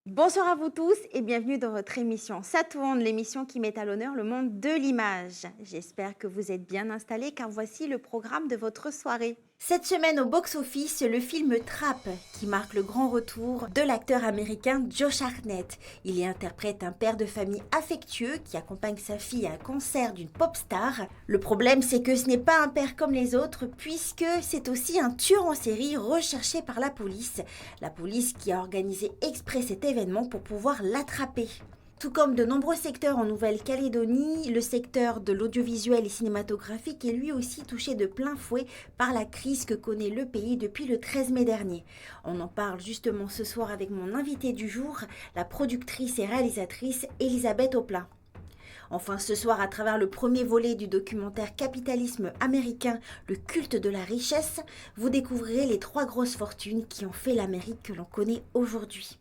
Bonsoir à vous tous et bienvenue dans votre émission Ça tourne, l'émission qui met à l'honneur le monde de l'image. J'espère que vous êtes bien installés car voici le programme de votre soirée. Cette semaine au box-office, le film Trap qui marque le grand retour de l'acteur américain Josh Hartnett. Il y interprète un père de famille affectueux qui accompagne sa fille à un concert d'une pop star. Le problème, c'est que ce n'est pas un père comme les autres puisque c'est aussi un tueur en série recherché par la police. La police qui a organisé exprès cet événement pour pouvoir l'attraper. Tout comme de nombreux secteurs en Nouvelle-Calédonie, le secteur de l'audiovisuel et cinématographique est lui aussi touché de plein fouet par la crise que connaît le pays depuis le 13 mai dernier. On en parle justement ce soir avec mon invitée du jour, la productrice et réalisatrice Elisabeth Oplin. Enfin, ce soir, à travers le premier volet du documentaire Capitalisme américain, le culte de la richesse, vous découvrirez les 3 grosses fortunes qui ont fait l'Amérique que l'on connaît aujourd'hui.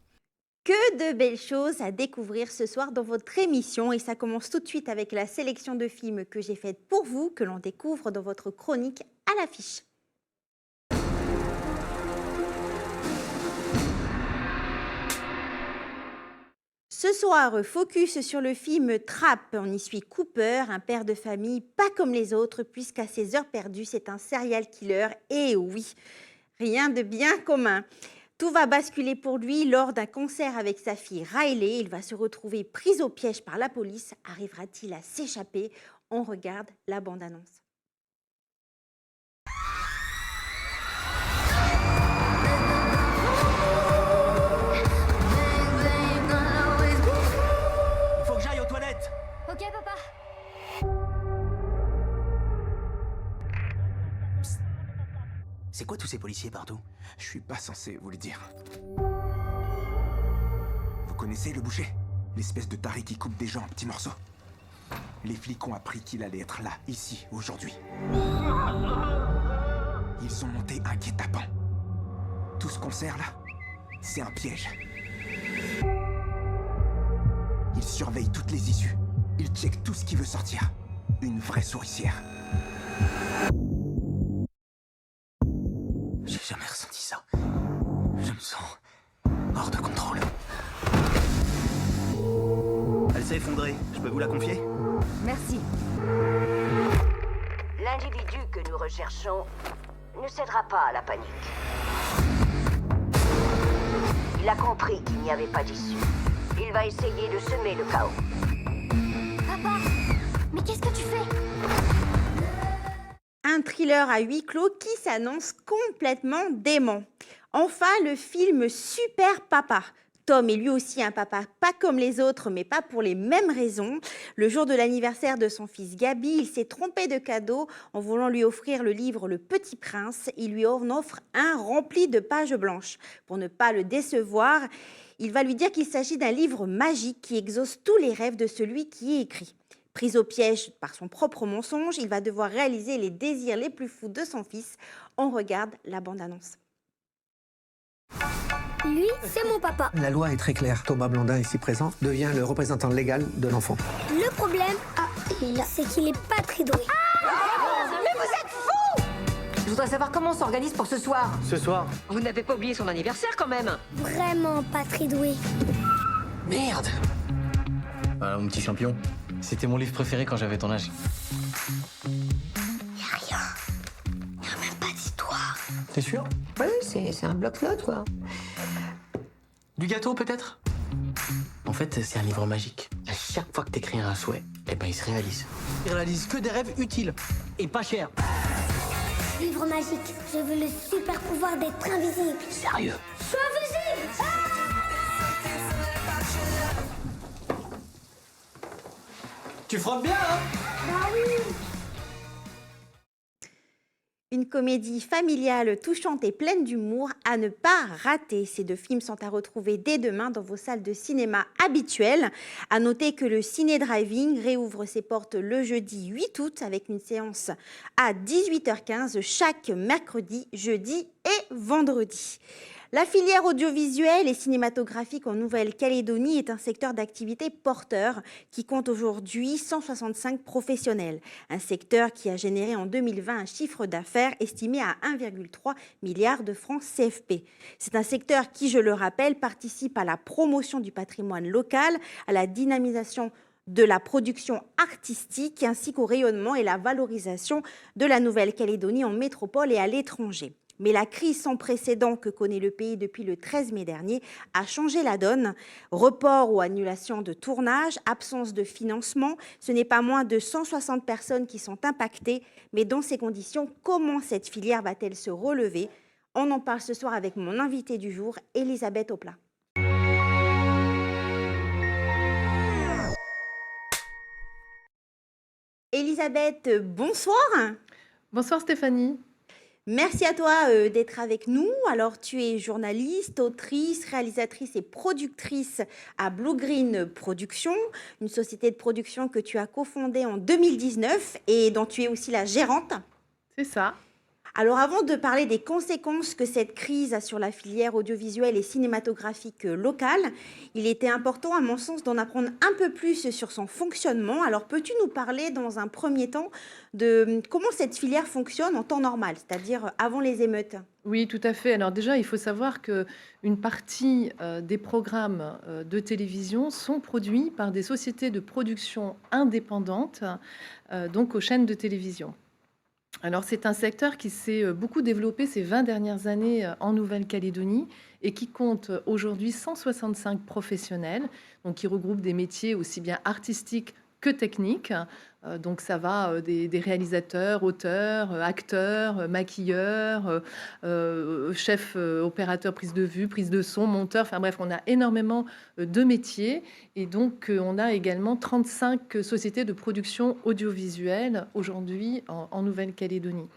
Que de belles choses à découvrir ce soir dans votre émission et ça commence tout de suite avec la sélection de films que j'ai faite pour vous, que l'on découvre dans votre chronique à l'affiche. Ce soir, focus sur le film Trap. On y suit Cooper, un père de famille pas comme les autres, puisqu'à ses heures perdues, c'est un serial killer. Et oui, rien de bien commun. Tout va basculer pour lui lors d'un concert avec sa fille Riley. Il va se retrouver pris au piège par la police. Arrivera-t-il à s'échapper? On regarde la bande-annonce. Il faut que j'aille aux toilettes. Ok, papa. C'est quoi tous ces policiers partout? Je suis pas censé vous le dire. Vous connaissez le boucher? L'espèce de taré qui coupe des gens en petits morceaux. Les flics ont appris qu'il allait être là, ici, aujourd'hui. Ils sont montés un guet-apens. Tout ce concert là, c'est un piège. Ils surveillent toutes les issues. Ils checkent tout ce qui veut sortir. Une vraie souricière. J'ai jamais ressenti ça. Je me sens hors de contrôle. Elle s'est effondrée. Je peux vous la confier? Merci. L'individu que nous recherchons ne cédera pas à la panique. Il a compris qu'il n'y avait pas d'issue. Il va essayer de semer le chaos. Papa, mais qu'est-ce que tu fais? Un thriller à huis clos qui s'annonce complètement dément. Enfin, le film Super Papa. Tom est lui aussi un papa pas comme les autres, mais pas pour les mêmes raisons. Le jour de l'anniversaire de son fils Gabi, il s'est trompé de cadeau en voulant lui offrir le livre Le Petit Prince. Il lui en offre un rempli de pages blanches. Pour ne pas le décevoir, il va lui dire qu'il s'agit d'un livre magique qui exauce tous les rêves de celui qui y écrit. Pris au piège par son propre mensonge, il va devoir réaliser les désirs les plus fous de son fils. On regarde la bande-annonce. Lui, c'est mon papa. La loi est très claire. Thomas Blandin, ici présent, devient le représentant légal de l'enfant. Le problème, c'est qu'il est pas très doué. Je voudrais savoir comment on s'organise pour ce soir. Ce soir? Vous n'avez pas oublié son anniversaire quand même. Vraiment pas très doué. Merde! Alors, mon petit champion, c'était mon livre préféré quand j'avais ton âge. Y'a rien. Y'a même pas d'histoire. T'es sûr? Ouais, c'est un bloc-notes quoi. Du gâteau, peut-être? En fait, c'est un livre magique. À chaque fois que t'écris un souhait, eh ben, il se réalise. Il réalise que des rêves utiles et pas chers. Livre magique. Je veux le super pouvoir d'être invisible. Sérieux? Sois invisible. Tu frottes bien, hein? Bah oui. Une comédie familiale, touchante et pleine d'humour à ne pas rater. Ces deux films sont à retrouver dès demain dans vos salles de cinéma habituelles. À noter que le Ciné Driving réouvre ses portes le jeudi 8 août avec une séance à 18h15 chaque mercredi, jeudi et vendredi. La filière audiovisuelle et cinématographique en Nouvelle-Calédonie est un secteur d'activité porteur qui compte aujourd'hui 165 professionnels. Un secteur qui a généré en 2020 un chiffre d'affaires estimé à 1,3 milliard de francs CFP. C'est un secteur qui, je le rappelle, participe à la promotion du patrimoine local, à la dynamisation de la production artistique ainsi qu'au rayonnement et la valorisation de la Nouvelle-Calédonie en métropole et à l'étranger. Mais la crise sans précédent que connaît le pays depuis le 13 mai dernier a changé la donne. Report ou annulation de tournage, absence de financement, ce n'est pas moins de 160 personnes qui sont impactées. Mais dans ces conditions, comment cette filière va-t-elle se relever? On en parle ce soir avec mon invitée du jour, Elisabeth Oplat. Elisabeth, bonsoir. Bonsoir Stéphanie. Merci à toi d'être avec nous. Alors, tu es journaliste, autrice, réalisatrice et productrice à Blue Green Productions, une société de production que tu as cofondée en 2019 et dont tu es aussi la gérante. C'est ça. Alors, avant de parler des conséquences que cette crise a sur la filière audiovisuelle et cinématographique locale, il était important, à mon sens, d'en apprendre un peu plus sur son fonctionnement. Alors, peux-tu nous parler dans un premier temps de comment cette filière fonctionne en temps normal, c'est-à-dire avant les émeutes? Oui, tout à fait. Alors déjà, il faut savoir qu'une partie des programmes de télévision sont produits par des sociétés de production indépendantes, donc aux chaînes de télévision. Alors, c'est un secteur qui s'est beaucoup développé ces 20 dernières années en Nouvelle-Calédonie et qui compte aujourd'hui 165 professionnels, donc qui regroupent des métiers aussi bien artistiques que techniques. Donc ça va des réalisateurs, auteurs, acteurs, maquilleurs, chefs opérateurs, prise de vue, prise de son, monteurs. Enfin bref, on a énormément de métiers. Et donc on a également 35 sociétés de production audiovisuelle aujourd'hui en Nouvelle-Calédonie.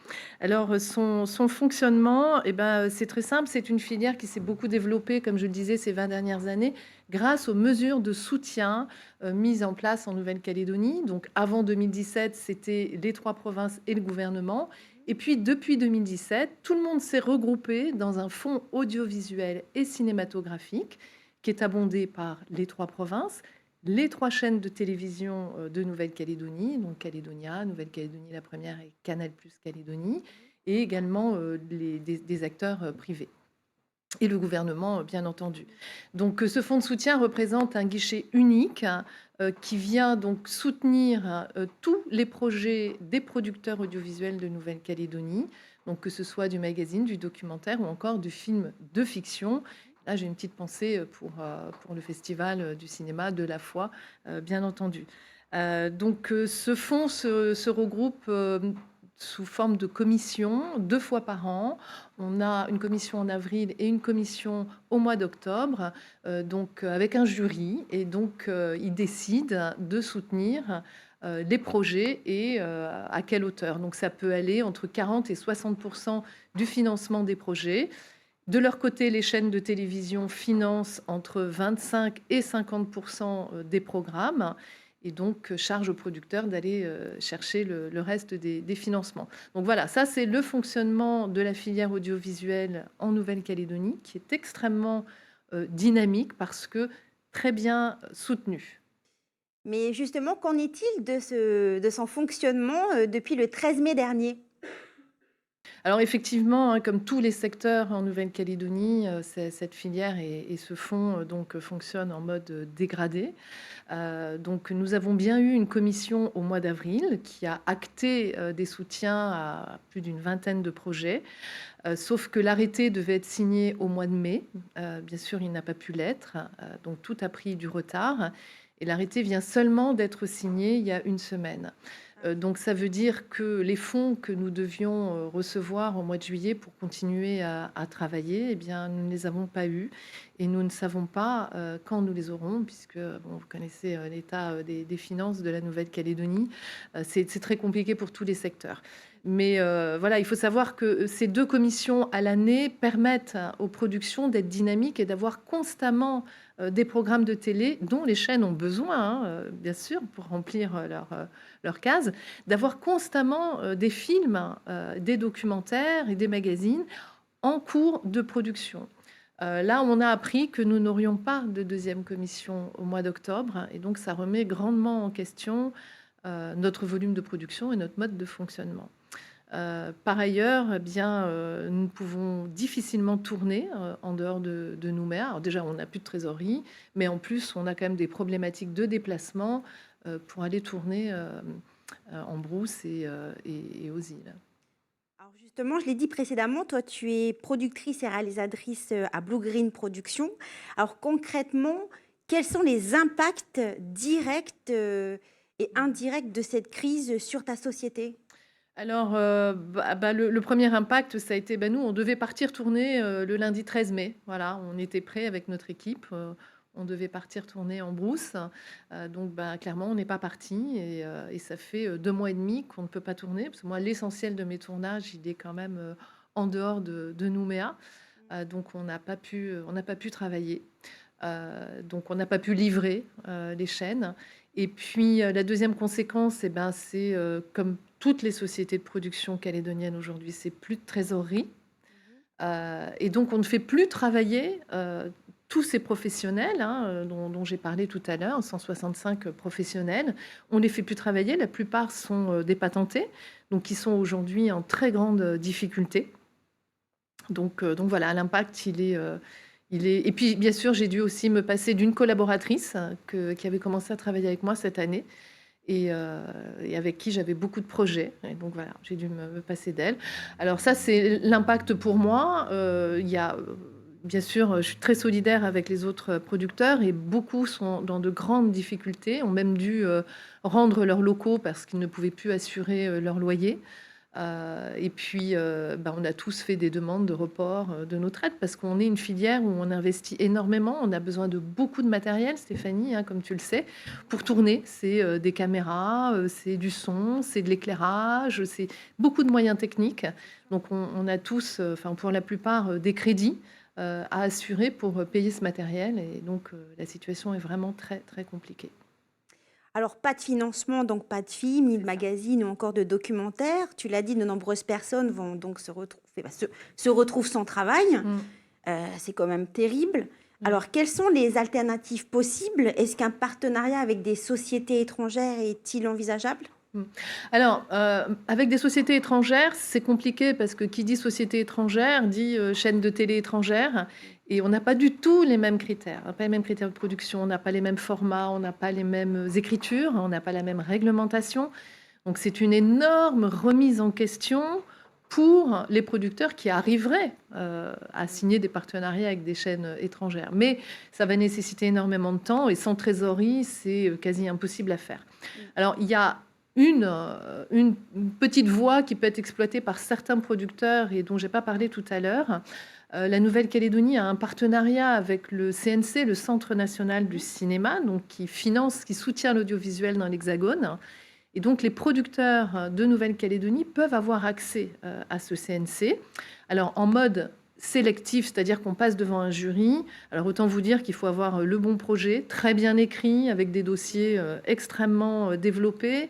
Alors son fonctionnement, c'est très simple. C'est une filière qui s'est beaucoup développée, comme je le disais, ces 20 dernières années, grâce aux mesures de soutien mises en place en Nouvelle-Calédonie. Donc avant 2017, c'était les 3 provinces et le gouvernement. Et puis depuis 2017, tout le monde s'est regroupé dans un fonds audiovisuel et cinématographique qui est abondé par les 3 provinces, les 3 chaînes de télévision de Nouvelle-Calédonie, donc Calédonia, Nouvelle-Calédonie la première et Canal+ Calédonie, et également des acteurs privés. Et le gouvernement, bien entendu. Donc, ce fonds de soutien représente un guichet unique qui vient donc soutenir tous les projets des producteurs audiovisuels de Nouvelle-Calédonie, donc que ce soit du magazine, du documentaire ou encore du film de fiction. Là, j'ai une petite pensée pour le Festival du cinéma de la foi, bien entendu. Donc, ce fonds se regroupe sous forme de commission 2 fois par an. On a une commission en avril et une commission au mois d'octobre, donc avec un jury. Et donc, ils décident de soutenir les projets et à quelle hauteur. Donc, ça peut aller entre 40 et 60% du financement des projets. De leur côté, les chaînes de télévision financent entre 25 et 50% des programmes. Et donc, charge aux producteurs d'aller chercher le reste des financements. Donc voilà, ça c'est le fonctionnement de la filière audiovisuelle en Nouvelle-Calédonie, qui est extrêmement dynamique parce que très bien soutenu. Mais justement, qu'en est-il de son fonctionnement depuis le 13 mai dernier? Alors effectivement, comme tous les secteurs en Nouvelle-Calédonie, cette filière et ce fonds donc fonctionnent en mode dégradé. Donc nous avons bien eu une commission au mois d'avril qui a acté des soutiens à plus d'une vingtaine de projets, sauf que l'arrêté devait être signé au mois de mai. Bien sûr, il n'a pas pu l'être, donc tout a pris du retard. Et l'arrêté vient seulement d'être signé il y a une semaine. Donc ça veut dire que les fonds que nous devions recevoir au mois de juillet pour continuer à travailler, eh bien, nous ne les avons pas eus et nous ne savons pas quand nous les aurons, puisque vous connaissez l'état des finances de la Nouvelle-Calédonie. C'est très compliqué pour tous les secteurs. Mais voilà, il faut savoir que ces 2 commissions à l'année permettent aux productions d'être dynamiques et d'avoir constamment des programmes de télé dont les chaînes ont besoin, hein, bien sûr, pour remplir leur case, d'avoir constamment des films, des documentaires et des magazines en cours de production. Là, on a appris que nous n'aurions pas de 2e commission au mois d'octobre et donc ça remet grandement en question notre volume de production et notre mode de fonctionnement. Par ailleurs, eh bien, nous pouvons difficilement tourner en dehors de Nouméa. Alors déjà, on n'a plus de trésorerie, mais en plus, on a quand même des problématiques de déplacement pour aller tourner en brousse et aux îles. Alors justement, je l'ai dit précédemment, toi, tu es productrice et réalisatrice à Blue Green Productions. Alors concrètement, quels sont les impacts directs et indirects de cette crise sur ta société? Alors, le premier impact, ça a été, nous, on devait partir tourner le lundi 13 mai. Voilà, on était prêts avec notre équipe. On devait partir tourner en brousse. Donc, clairement, on n'est pas parti. Et ça fait 2 mois et demi qu'on ne peut pas tourner. Parce que moi, l'essentiel de mes tournages, il est quand même en dehors de Nouméa. Donc, on n'a pas pu travailler. Donc, on n'a pas pu livrer les chaînes. Et puis, la deuxième conséquence, c'est comme toutes les sociétés de production calédoniennes aujourd'hui, c'est plus de trésorerie. Et donc, on ne fait plus travailler tous ces professionnels dont j'ai parlé tout à l'heure, 165 professionnels. On ne les fait plus travailler. La plupart sont dépatentés, donc qui sont aujourd'hui en très grande difficulté. Donc voilà, l'impact, il est... Et puis, bien sûr, j'ai dû aussi me passer d'une collaboratrice qui avait commencé à travailler avec moi cette année et avec qui j'avais beaucoup de projets. Et donc, voilà, j'ai dû me passer d'elle. Alors ça, c'est l'impact pour moi. Il y a, bien sûr, je suis très solidaire avec les autres producteurs et beaucoup sont dans de grandes difficultés, ont même dû rendre leurs locaux parce qu'ils ne pouvaient plus assurer leur loyer. Et puis, on a tous fait des demandes de report de notre aide parce qu'on est une filière où on investit énormément. On a besoin de beaucoup de matériel, Stéphanie, comme tu le sais, pour tourner. C'est des caméras, c'est du son, c'est de l'éclairage, c'est beaucoup de moyens techniques. Donc, on a tous, pour la plupart, des crédits à assurer pour payer ce matériel. Et donc, la situation est vraiment très, très compliquée. Alors, pas de financement, donc pas de films, ni de magazines ou encore de documentaires. Tu l'as dit, de nombreuses personnes vont donc se retrouvent sans travail. C'est quand même terrible. Alors, quelles sont les alternatives possibles? Est-ce qu'un partenariat avec des sociétés étrangères est-il envisageable? Alors, avec des sociétés étrangères, c'est compliqué parce que qui dit société étrangère dit chaîne de télé étrangère. Et on n'a pas du tout les mêmes critères. On n'a pas les mêmes critères de production, on n'a pas les mêmes formats, on n'a pas les mêmes écritures, on n'a pas la même réglementation. Donc, c'est une énorme remise en question pour les producteurs qui arriveraient à signer des partenariats avec des chaînes étrangères. Mais ça va nécessiter énormément de temps et sans trésorerie, c'est quasi impossible à faire. Alors, il y a une petite voie qui peut être exploitée par certains producteurs et dont je n'ai pas parlé tout à l'heure. La Nouvelle-Calédonie a un partenariat avec le CNC, le Centre national du cinéma, donc qui soutient l'audiovisuel dans l'Hexagone. Et donc, les producteurs de Nouvelle-Calédonie peuvent avoir accès à ce CNC. Alors, en mode sélectif, c'est-à-dire qu'on passe devant un jury. Alors, autant vous dire qu'il faut avoir le bon projet, très bien écrit, avec des dossiers extrêmement développés.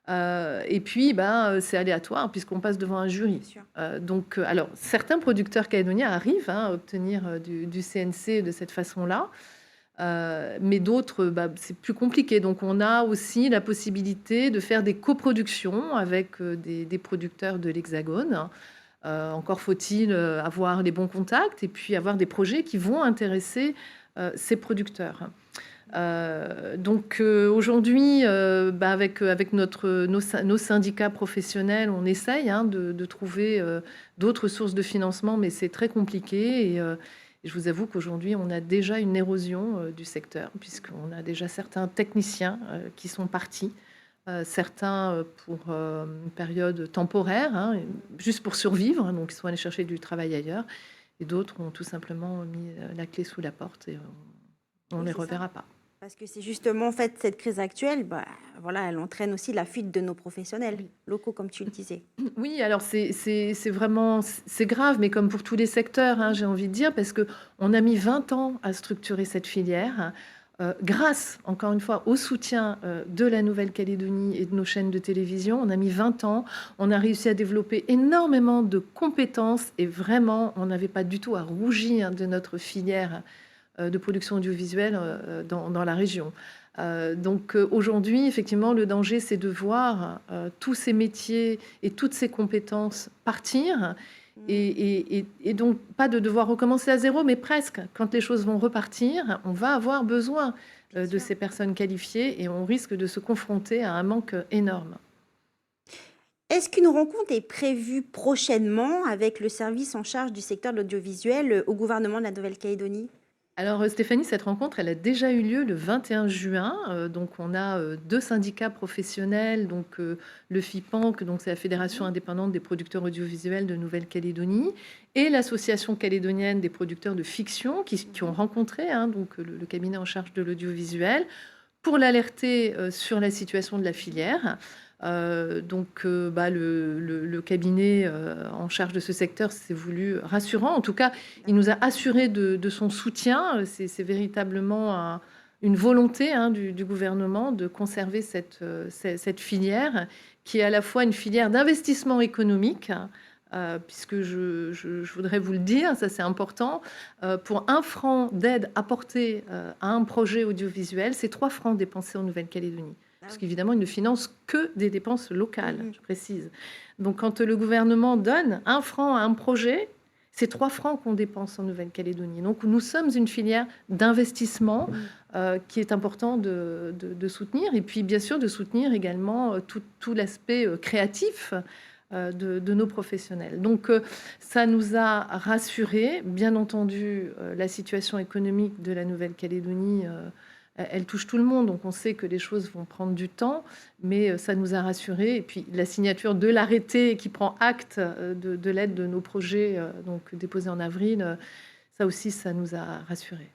Et puis, c'est aléatoire puisqu'on passe devant un jury. Donc, alors, certains producteurs calédoniens arrivent à obtenir du CNC de cette façon-là, mais d'autres, c'est plus compliqué. Donc, on a aussi la possibilité de faire des coproductions avec des producteurs de l'Hexagone. Encore faut-il avoir les bons contacts et puis avoir des projets qui vont intéresser ces producteurs. Donc aujourd'hui, avec nos syndicats professionnels, on essaye de trouver d'autres sources de financement, mais c'est très compliqué. Et je vous avoue qu'aujourd'hui, on a déjà une érosion du secteur, puisqu'on a déjà certains techniciens qui sont partis, certains pour une période temporaire, juste pour survivre, donc ils sont allés chercher du travail ailleurs, et d'autres ont tout simplement mis la clé sous la porte et on ne les reverra pas. Parce que c'est justement, en fait, cette crise actuelle, bah, voilà, elle entraîne aussi la fuite de nos professionnels locaux, comme tu le disais. Oui, alors c'est vraiment c'est grave, mais comme pour tous les secteurs, hein, j'ai envie de dire, parce qu'on a mis 20 ans à structurer cette filière, grâce, encore une fois, au soutien de la Nouvelle-Calédonie et de nos chaînes de télévision. On a mis 20 ans, on a réussi à développer énormément de compétences et vraiment, on n'avait pas du tout à rougir de notre filière de production audiovisuelle dans la région. Donc aujourd'hui, effectivement, le danger, c'est de voir tous ces métiers et toutes ces compétences partir et donc pas de devoir recommencer à zéro, mais presque. Quand les choses vont repartir, on va avoir besoin de ces personnes qualifiées et on risque de se confronter à un manque énorme. Est-ce qu'une rencontre est prévue prochainement avec le service en charge du secteur de l'audiovisuel au gouvernement de la Nouvelle-Calédonie? Alors Stéphanie, cette rencontre, elle a déjà eu lieu le 21 juin. Donc on a deux syndicats professionnels, donc le FIPANC, donc c'est la Fédération indépendante des producteurs audiovisuels de Nouvelle-Calédonie, et l'Association calédonienne des producteurs de fiction qui ont rencontré donc le cabinet en charge de l'audiovisuel pour l'alerter sur la situation de la filière. Le cabinet en charge de ce secteur s'est voulu rassurant. En tout cas, il nous a assuré de son soutien. C'est véritablement une volonté du gouvernement de conserver cette filière qui est à la fois une filière d'investissement économique, puisque je voudrais vous le dire, ça c'est important, pour 1 franc d'aide apportée à un projet audiovisuel, c'est 3 francs dépensés en Nouvelle-Calédonie. Parce qu'évidemment, il ne finance que des dépenses locales, je précise. Donc, quand le gouvernement donne 1 franc à un projet, c'est 3 francs qu'on dépense en Nouvelle-Calédonie. Donc, nous sommes une filière d'investissement qui est important de soutenir. Et puis, bien sûr, de soutenir également tout l'aspect créatif de nos professionnels. Donc, ça nous a rassurés. Bien entendu, la situation économique de la Nouvelle-Calédonie elle touche tout le monde, donc on sait que les choses vont prendre du temps, mais ça nous a rassurés. Et puis la signature de l'arrêté qui prend acte de l'aide de nos projets, donc déposés en avril, ça aussi, ça nous a rassurés.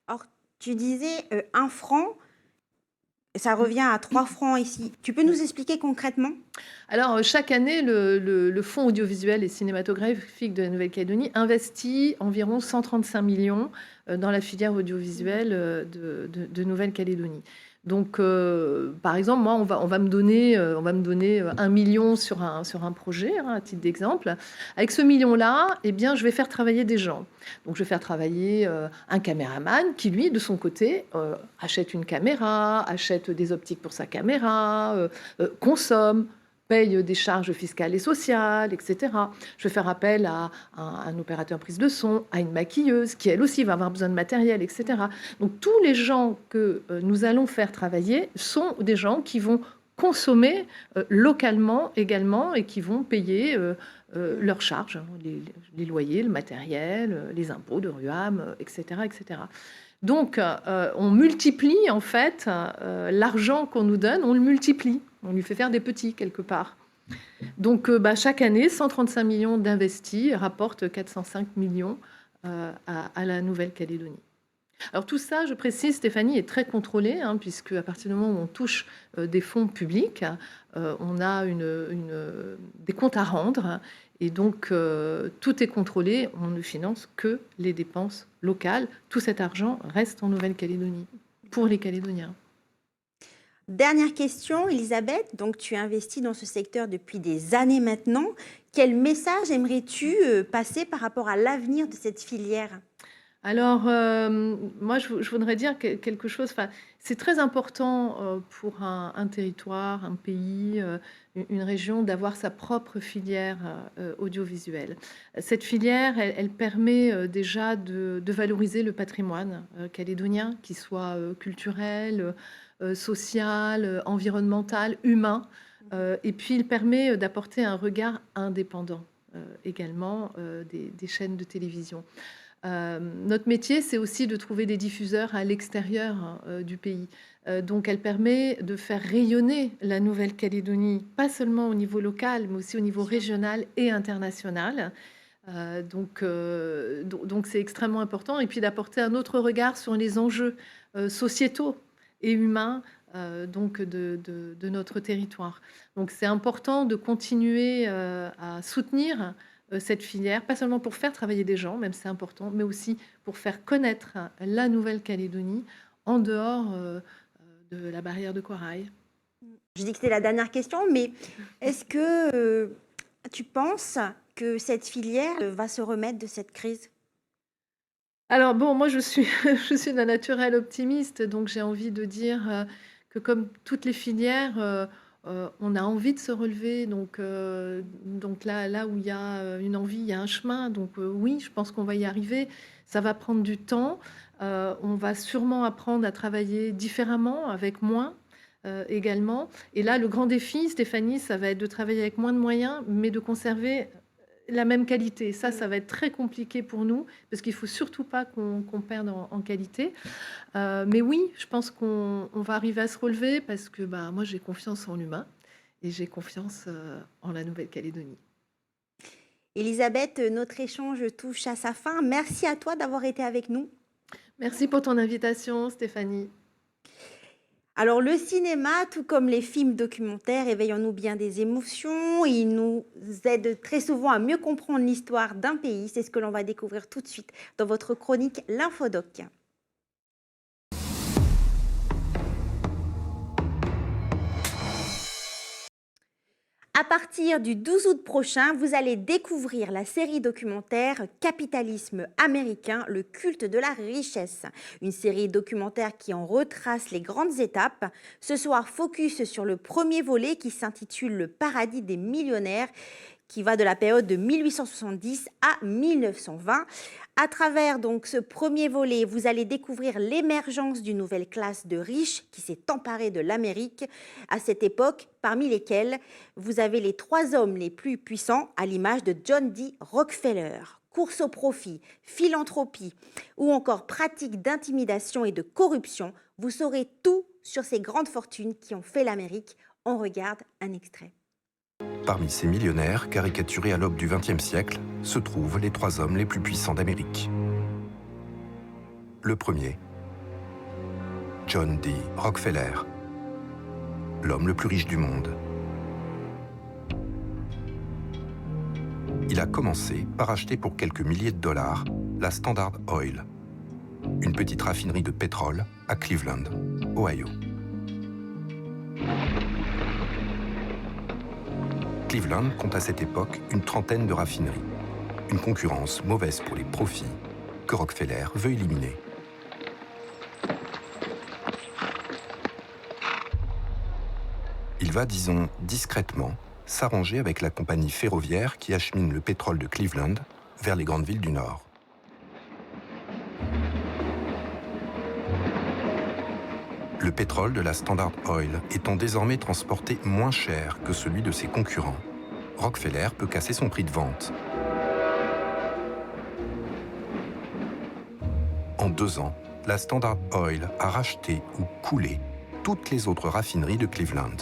Alors, tu disais 1 franc, ça revient à 3 francs ici. Tu peux nous expliquer concrètement? Alors, chaque année, le Fonds audiovisuel et cinématographique de la Nouvelle-Calédonie investit environ 135 millions dans la filière audiovisuelle de Nouvelle-Calédonie. Donc, par exemple, moi, on va me donner 1 million sur un projet, à titre d'exemple. Avec ce million-là, eh bien, je vais faire travailler des gens. Donc, je vais faire travailler un caméraman qui, lui, de son côté, achète une caméra, achète des optiques pour sa caméra, consomme, paye des charges fiscales et sociales, etc. Je vais faire appel à un opérateur prise de son, à une maquilleuse, qui elle aussi va avoir besoin de matériel, etc. Donc tous les gens que nous allons faire travailler sont des gens qui vont consommer localement également et qui vont payer leurs charges, les loyers, le matériel, les impôts de RUAM, etc., etc. Donc, on multiplie en fait l'argent qu'on nous donne, on le multiplie, on lui fait faire des petits quelque part. Donc, chaque année, 135 millions d'investis rapportent 405 millions à la Nouvelle-Calédonie. Alors tout ça, je précise, Stéphanie, est très contrôlé, puisque à partir du moment où on touche des fonds publics, on a des comptes à rendre. Et donc, tout est contrôlé, on ne finance que les dépenses locales. Tout cet argent reste en Nouvelle-Calédonie, pour les Calédoniens. Dernière question, Elisabeth. Donc, tu investis dans ce secteur depuis des années maintenant. Quel message aimerais-tu passer par rapport à l'avenir de cette filière ? Alors, moi, je voudrais dire quelque chose. C'est très important pour un territoire, un pays, une région, d'avoir sa propre filière audiovisuelle. Cette filière, elle permet déjà de valoriser le patrimoine calédonien, qu'il soit culturel, social, environnemental, humain. Et puis, il permet d'apporter un regard indépendant également des chaînes de télévision. Notre métier, c'est aussi de trouver des diffuseurs à l'extérieur du pays. Donc, elle permet de faire rayonner la Nouvelle-Calédonie, pas seulement au niveau local, mais aussi au niveau régional et international. Donc, c'est extrêmement important. Et puis, d'apporter un autre regard sur les enjeux sociétaux et humain donc de notre territoire. Donc c'est important de continuer à soutenir cette filière, pas seulement pour faire travailler des gens, même c'est important, mais aussi pour faire connaître la Nouvelle-Calédonie en dehors de la barrière de corail. Je dis que c'était la dernière question, mais est-ce que tu penses que cette filière va se remettre de cette crise? Alors bon, moi je suis je suis d'un naturel optimiste, donc j'ai envie de dire, que comme toutes les filières, on a envie de se relever. Donc là où il y a, une envie, il y a un chemin. Donc oui, je pense qu'on va y arriver. Ça va prendre du temps. On va sûrement apprendre à travailler différemment, avec moins, également. Et là, le grand défi, Stéphanie, ça va être de travailler avec moins de moyens, mais de conserver la même qualité. Ça va être très compliqué pour nous, parce qu'il ne faut surtout pas qu'on perde en qualité. Mais oui, je pense qu'on va arriver à se relever, parce que moi, j'ai confiance en l'humain et j'ai confiance en la Nouvelle-Calédonie. Elisabeth, notre échange touche à sa fin. Merci à toi d'avoir été avec nous. Merci pour ton invitation, Stéphanie. Alors le cinéma, tout comme les films documentaires, éveillent en nous bien des émotions. Il nous aide très souvent à mieux comprendre l'histoire d'un pays. C'est ce que l'on va découvrir tout de suite dans votre chronique L'Infodoc. À partir du 12 août prochain, vous allez découvrir la série documentaire Capitalisme américain, le culte de la richesse. Une série documentaire qui en retrace les grandes étapes. Ce soir, focus sur le premier volet qui s'intitule Le paradis des millionnaires, qui va de la période de 1870 à 1920. À travers donc ce premier volet, vous allez découvrir l'émergence d'une nouvelle classe de riches qui s'est emparée de l'Amérique à cette époque, parmi lesquels vous avez les 3 hommes les plus puissants à l'image de John D. Rockefeller. Course au profit, philanthropie ou encore pratique d'intimidation et de corruption, vous saurez tout sur ces grandes fortunes qui ont fait l'Amérique. On regarde un extrait. Parmi ces millionnaires, caricaturés à l'aube du XXe siècle, se trouvent les 3 hommes les plus puissants d'Amérique. Le premier, John D. Rockefeller, l'homme le plus riche du monde. Il a commencé par acheter pour quelques milliers de dollars la Standard Oil, une petite raffinerie de pétrole à Cleveland, Ohio. Cleveland compte à cette époque une trentaine de raffineries. Une concurrence mauvaise pour les profits que Rockefeller veut éliminer. Il va, disons, discrètement s'arranger avec la compagnie ferroviaire qui achemine le pétrole de Cleveland vers les grandes villes du Nord. Le pétrole de la Standard Oil étant désormais transporté moins cher que celui de ses concurrents, Rockefeller peut casser son prix de vente. En 2 ans, la Standard Oil a racheté ou coulé toutes les autres raffineries de Cleveland.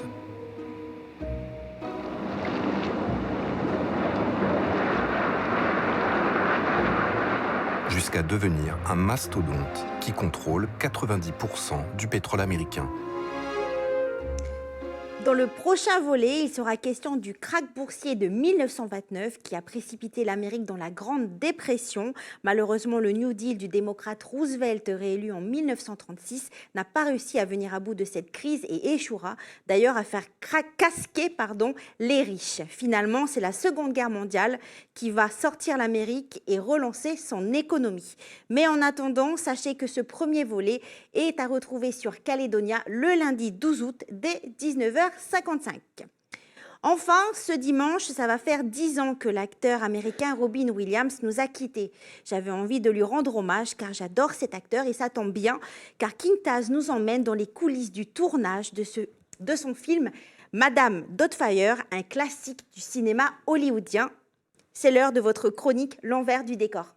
Jusqu'à devenir un mastodonte qui contrôle 90% du pétrole américain. Dans le prochain volet, il sera question du krach boursier de 1929 qui a précipité l'Amérique dans la Grande Dépression. Malheureusement, le New Deal du démocrate Roosevelt, réélu en 1936, n'a pas réussi à venir à bout de cette crise et échouera d'ailleurs à faire casquer les riches. Finalement, c'est la Seconde Guerre mondiale qui va sortir l'Amérique et relancer son économie. Mais en attendant, sachez que ce premier volet est à retrouver sur Calédonia le lundi 12 août dès 19h55. Enfin, ce dimanche, ça va faire 10 ans que l'acteur américain Robin Williams nous a quittés. J'avais envie de lui rendre hommage car j'adore cet acteur et ça tombe bien car King Taz nous emmène dans les coulisses du tournage de son film Madame Doubtfire, un classique du cinéma hollywoodien. C'est l'heure de votre chronique L'envers du décor.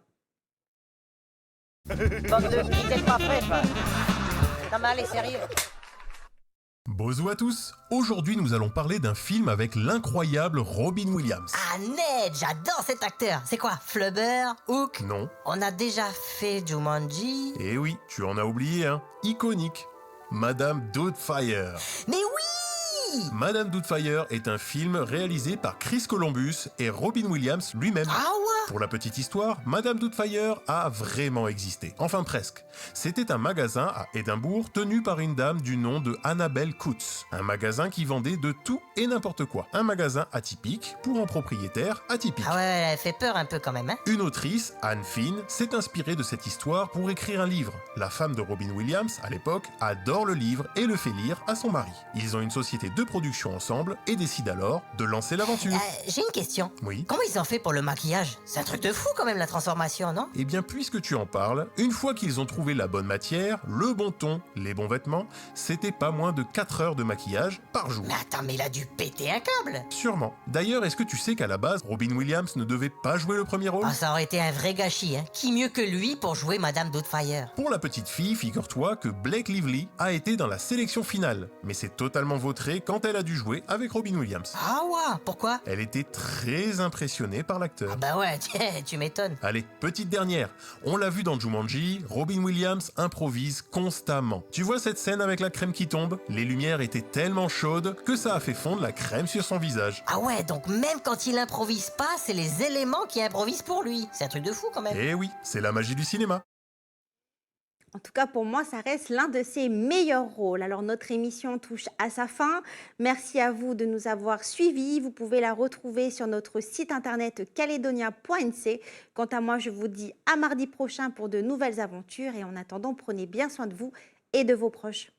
Bonjour à tous. Aujourd'hui, nous allons parler d'un film avec l'incroyable Robin Williams. Ah, Ned, j'adore cet acteur. C'est quoi, Flubber, Hook? Non. On a déjà fait Jumanji. Eh oui, tu en as oublié un. Iconique. Madame Doubtfire. Mais oui! Madame Doubtfire est un film réalisé par Chris Columbus et Robin Williams lui-même. Ah ouais? Pour la petite histoire, Madame Doubtfire a vraiment existé. Enfin presque. C'était un magasin à Édimbourg tenu par une dame du nom de Annabelle Coutts. Un magasin qui vendait de tout et n'importe quoi. Un magasin atypique pour un propriétaire atypique. Ah ouais, elle fait peur un peu quand même, hein? Une autrice, Anne Finn, s'est inspirée de cette histoire pour écrire un livre. La femme de Robin Williams, à l'époque, adore le livre et le fait lire à son mari. Ils ont une société de production ensemble et décident alors de lancer l'aventure. J'ai une question. Oui. Comment ils ont fait pour le maquillage? C'est un truc de fou quand même la transformation, non? Eh bien, puisque tu en parles, une fois qu'ils ont trouvé la bonne matière, le bon ton, les bons vêtements, c'était pas moins de 4 heures de maquillage par jour. Mais attends, mais il a dû péter un câble! Sûrement. D'ailleurs, est-ce que tu sais qu'à la base, Robin Williams ne devait pas jouer le premier rôle? Ah, ça aurait été un vrai gâchis, hein. Qui mieux que lui pour jouer Madame Doubtfire? Pour la petite fille, figure-toi que Blake Lively a été dans la sélection finale, mais c'est totalement vautré quand elle a dû jouer avec Robin Williams. Ah ouais, pourquoi? Elle était très impressionnée par l'acteur. Ah bah ouais, tu m'étonnes. Allez, petite dernière. On l'a vu dans Jumanji, Robin Williams improvise constamment. Tu vois cette scène avec la crème qui tombe? Les lumières étaient tellement chaudes que ça a fait fondre la crème sur son visage. Ah ouais, donc même quand il improvise pas, c'est les éléments qui improvisent pour lui. C'est un truc de fou quand même. Eh oui, c'est la magie du cinéma. En tout cas, pour moi, ça reste l'un de ses meilleurs rôles. Alors, notre émission touche à sa fin. Merci à vous de nous avoir suivis. Vous pouvez la retrouver sur notre site internet caledonia.nc. Quant à moi, je vous dis à mardi prochain pour de nouvelles aventures. Et en attendant, prenez bien soin de vous et de vos proches.